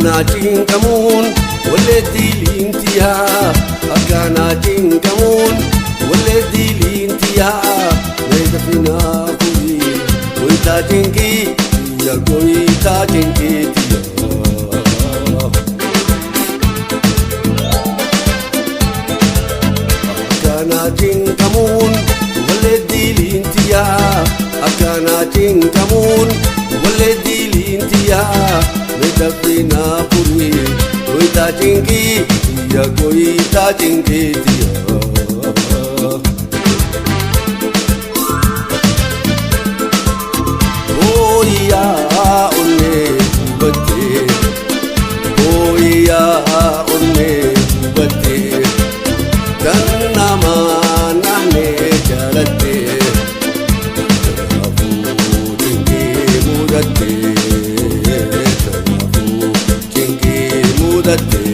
أكاناتين كمون ولدي لينتيا أكاناتين كمون ولدي لينتيا ليس فينا كوي ويتاجينكي يا كوي تاجينكي أكاناتين كمون ولدي لينتيا أكاناتين كمون ولدي لينتيا Medapina puri, koita cingki, ya koita cingki dia. Oh iya, onne bate. Oh iya, onne bate. Dan nama nane jalate. Abu cingki mudate.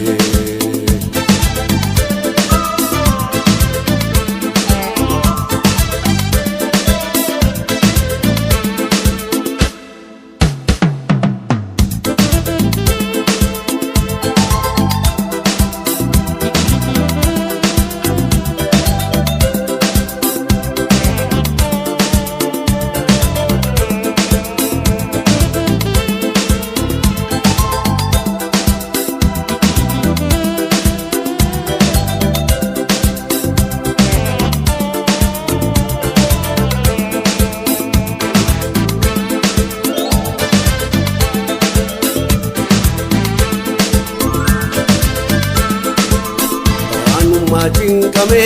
Majin kame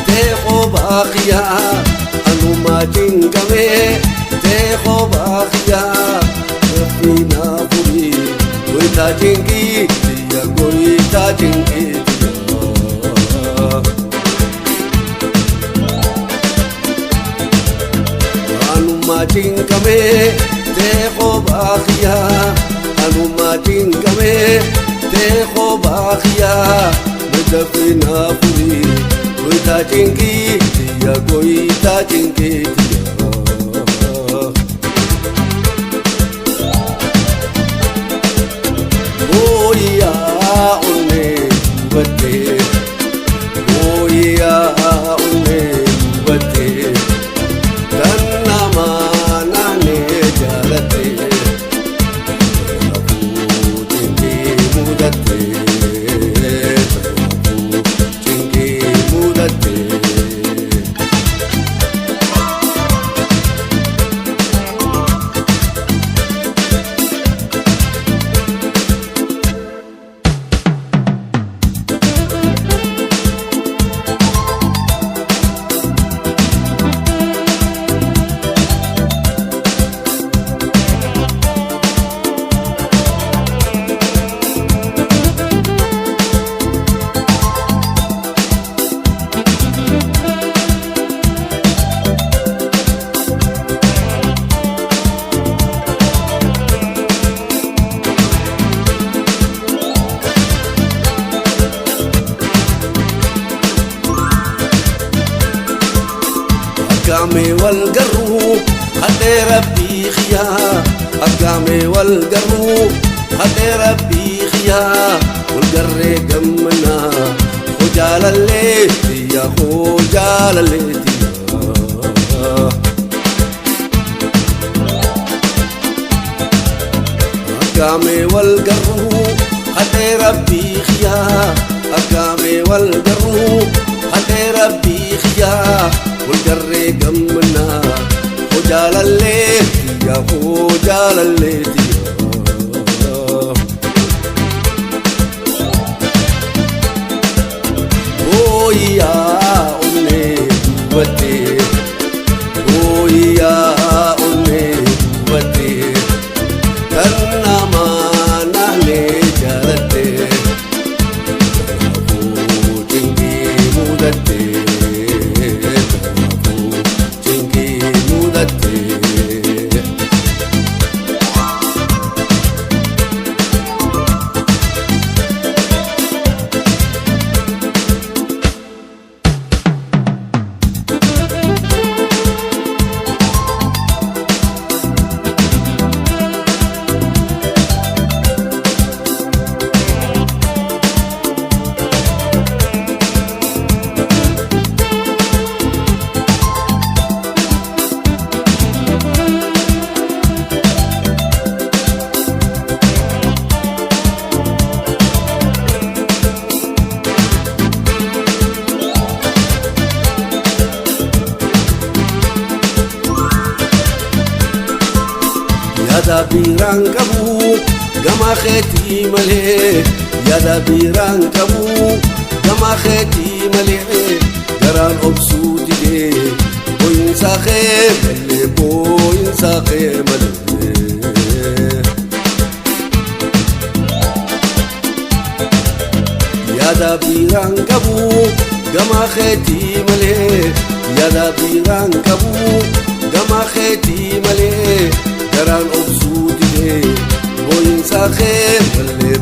te ko baqiya anu majin kame te ko baqiya fina puri koita jingi ya koita jingi anu majin kame te ko baqiya anu majin kame te ko baqiya Medapina puri, koita cingki, dia koita cingki dia. Oh iya, onne bate. Oh iya, onne bate. Dan nama nane jalate. Aku cingki mudate. أقامي والقرو هدي ربي خيا أقامي والقرو هدي ربي خيا والقري قمنا خجال الليل يا خجال الليل أقامي والقرو هدي ربي خيا أقامي والقرو هدي ربي خيا والقري قمنا خجال الليل يا خجال الليل Oh iya onne bate Oh iya onne bate Karna mana ne jalate Aku tinggi mudate Aku tinggi mudate biiraan qabu gama keetii malee yaada biiraan qabu gama keetii malee garaan obsuu didee boo'insa kee malee boo'insa kee malee. Yaada biiraan qabu gama keetii malee yaada biiraan qabu gama keetii malee garaan obsuu didee boo'insa kee malee.